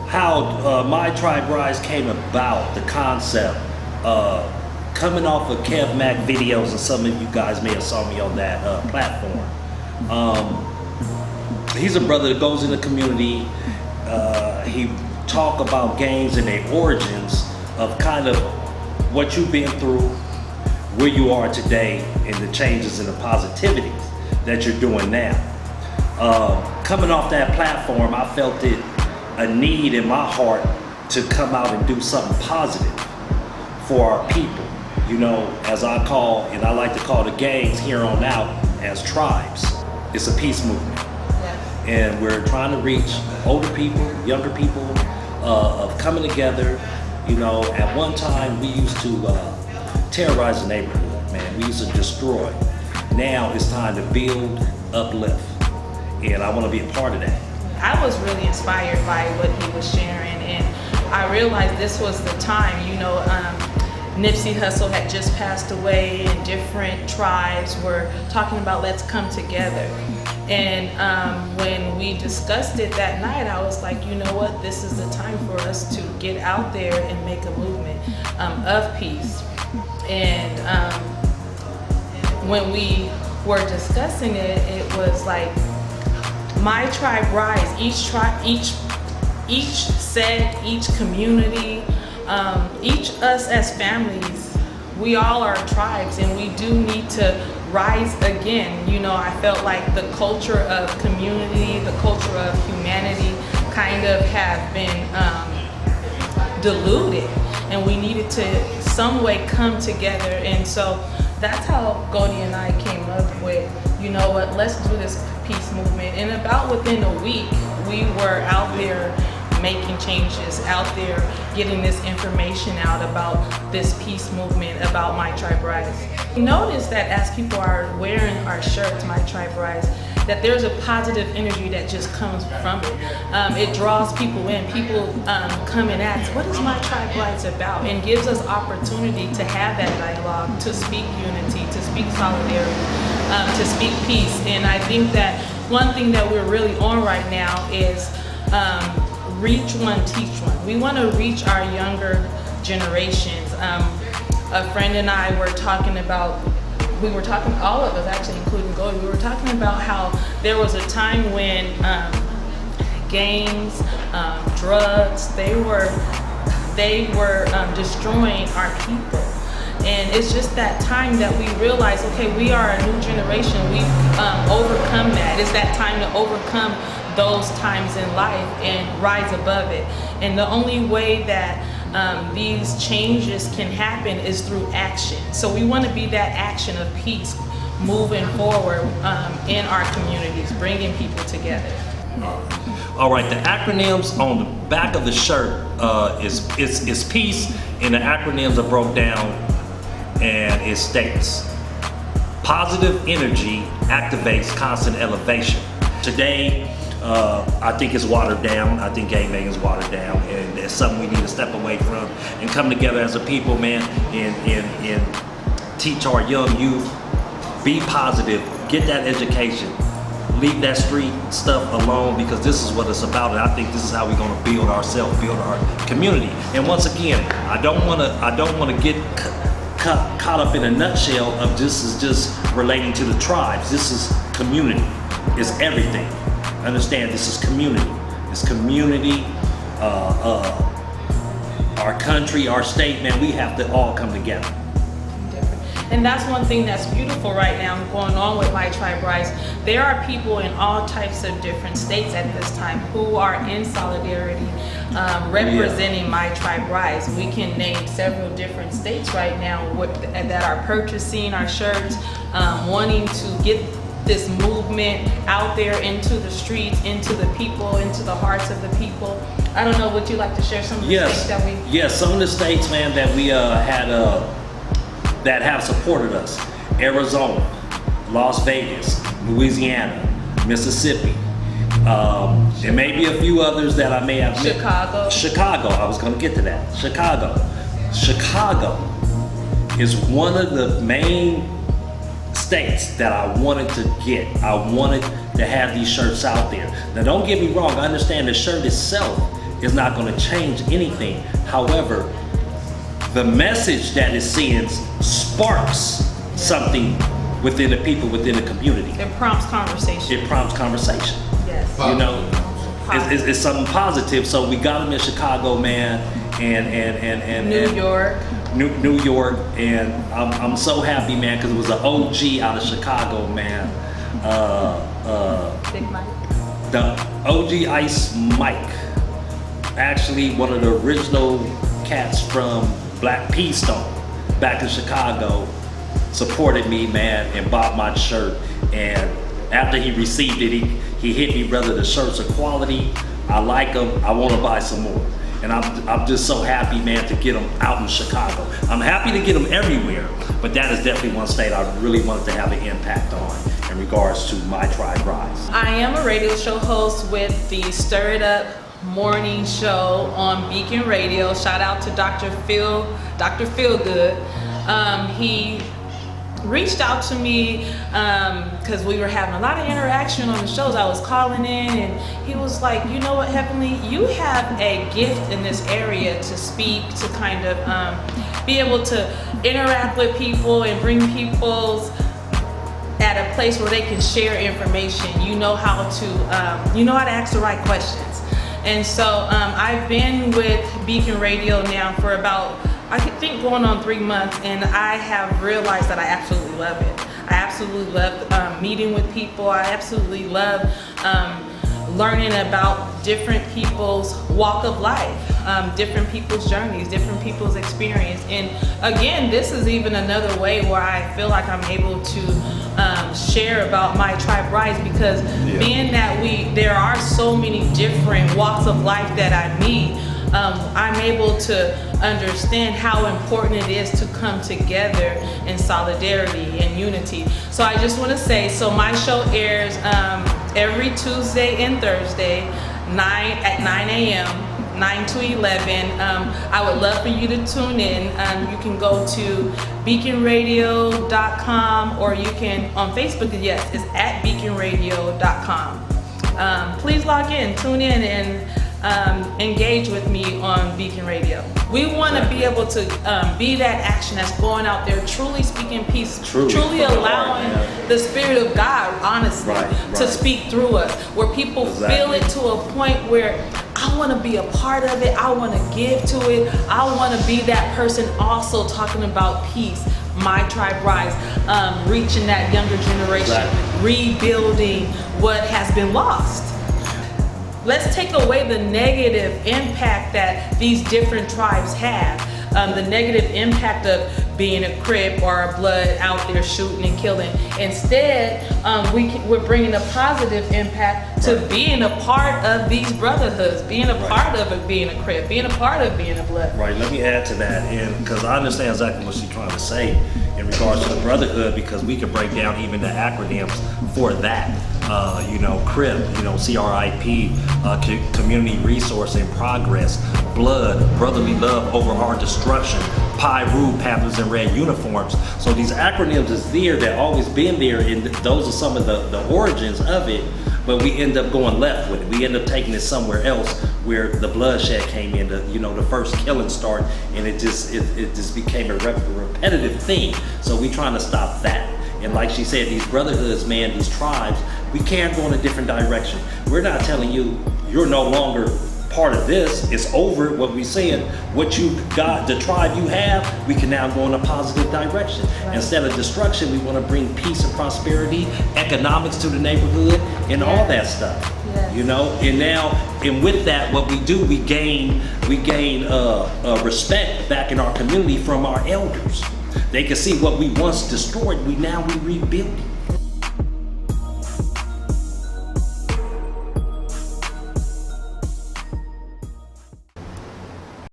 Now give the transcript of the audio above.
How My Tribe Rise came about, the concept, coming off of Kev Mac videos, and some of you guys may have saw me on that platform. He's a brother that goes in the community. He talk about games and their origins of kind of what you've been through, where you are today, and the changes and the positivities that you're doing now. Coming off that platform, I felt it a need in my heart to come out and do something positive for our people. You know, as I call, and I like to call the gangs here on out as tribes. It's a peace movement. Yes. And we're trying to reach older people, younger people, of coming together. You know, at one time we used to terrorize the neighborhood, man. We used to destroy. Now it's time to build, uplift. And I want to be a part of that. I was really inspired by what he was sharing, and I realized this was the time, Nipsey Hussle had just passed away, and different tribes were talking about let's come together. And when we discussed it that night, I was like, you know what, this is the time for us to get out there and make a movement of peace. And when we were discussing it, it was like, My Tribe Rise. Each set, each community, each us as families, we all are tribes, and we do need to rise again. You know, I felt like the culture of community, the culture of humanity kind of have been diluted, and we needed to some way come together. And so that's how Goldie and I came up with, you know what, let's do this peace movement. And about within a week, we were out there making changes, out there getting this information out about this peace movement, about My Tribe Rise. Notice that as people are wearing our shirts, My Tribe Rise, that there's a positive energy that just comes from it. It draws people in. People come and ask, what is My Tribe Rise about? And gives us opportunity to have that dialogue, to speak unity, to speak solidarity, to speak peace. And I think that one thing that we're really on right now is reach one, teach one. We want to reach our younger generations. A friend and I were talking about, all of us actually, including Goldie, we were talking about how there was a time when gangs, drugs, they were destroying our people. And it's just that time that we realize, okay, we are a new generation. We've overcome that. It's that time to overcome those times in life and rise above it. And the only way that these changes can happen is through action. So we want to be that action of peace moving forward in our communities, bringing people together. All right, the acronyms on the back of the shirt is peace, and the acronyms are broke down, and it states, positive energy activates constant elevation. Today, I think it's watered down. I think gangbanging is watered down, and it's something we need to step away from and come together as a people, man, and teach our young youth, be positive, get that education, leave that street stuff alone, because this is what it's about, and I think this is how we're going to build ourselves, build our community. And once again, I don't want to get caught up in a nutshell of this is just relating to the tribes. This is community. It's everything. Understand, this is community. It's community, our country, our state, man, we have to all come together. And that's one thing that's beautiful right now going on with My Tribe Rise. There are people in all types of different states at this time who are in solidarity, representing My Tribe Rise. We can name several different states right now that are purchasing our shirts, wanting to get this movement out there into the streets, into the people, into the hearts of the people. I don't know, would you like to share some of the states that we... Yes, some of the states, man, that we had that have supported us. Arizona, Las Vegas, Louisiana, Mississippi, and maybe a few others that I may have missed. Chicago, I was gonna get to that. Chicago is one of the main states that I wanted to get. I wanted to have these shirts out there. Now don't get me wrong, I understand the shirt itself is not going to change anything. However, the message that it sends sparks something within the people, within the community. It prompts conversation. It prompts conversation. Yes. You know, it's something positive. So we got them in Chicago, man, and New York. New York, and I'm so happy, man, because it was an OG out of Chicago, man. Big Mike. The OG Ice Mike, actually one of the original cats from Black P Stone back in Chicago, supported me, man, and bought my shirt. And after he received it, he hit me, brother, the shirts are quality, I like them, I want to buy some more. And I'm just so happy, man, to get them out in Chicago. I'm happy to get them everywhere, but that is definitely one state I really wanted to have an impact on in regards to My Tribe Rise. I am a radio show host with the Stir It Up morning show on Beacon Radio. Shout out to Dr. Feelgood. He reached out to me because we were having a lot of interaction on the shows. I was calling in and he was like, you know what, Heavenly, you have a gift in this area to speak, to kind of be able to interact with people and bring people's at a place where they can share information. You know how to ask the right questions. And so I've been with Beacon Radio now for about, I think, going on 3 months, and I have realized that I absolutely love it. I absolutely love meeting with people. I absolutely love learning about different people's walk of life, different people's journeys, different people's experience. And again, this is even another way where I feel like I'm able to share about My Tribe Rise, because being that there are so many different walks of life that I meet, I'm able to understand how important it is to come together in solidarity and unity. So I just want to say, so my show airs every Tuesday and Thursday, at 9 a.m., 9 to 11. I would love for you to tune in. You can go to beaconradio.com, or you can, on Facebook, yes, it's at beaconradio.com. Please log in, tune in, and engage with me on Beacon Radio. We want to be able to be that action that's going out there, truly speaking peace, truly allowing the Spirit of God, honestly, to speak through us, where people feel it to a point where I want to be a part of it, I want to give to it, I want to be that person also talking about peace, My Tribe Rise, reaching that younger generation, rebuilding what has been lost. Let's take away the negative impact that these different tribes have. The negative impact of being a Crip or a Blood out there shooting and killing. Instead, we're bringing a positive impact to being a part of these brotherhoods, being a part of it, being a Crip, being a part of being a Blood. Right, let me add to that, and because I understand exactly what she's trying to say in regards to the brotherhood, because we could break down even the acronyms for that. CRIP, CRIP, Community Resource in Progress, Blood, Brotherly Love Over Our Destruction, PIRU, Panthers in Red Uniforms. So these acronyms is there, that always been there, and those are some of the origins of it, but we end up going left with it. We end up taking it somewhere else where the bloodshed came in, the first killing start, and it just became a repetitive thing. So we trying to stop that. And like she said, these brotherhoods, man, these tribes, we can go in a different direction. We're not telling you you're no longer part of this. It's over. What we saying, what you got, the tribe you have, we can now go in a positive direction. Instead of destruction, we want to bring peace and prosperity, economics to the neighborhood, and all that stuff. And with that, what we do, we gain respect back in our community from our elders. They can see what we once destroyed, we rebuilding.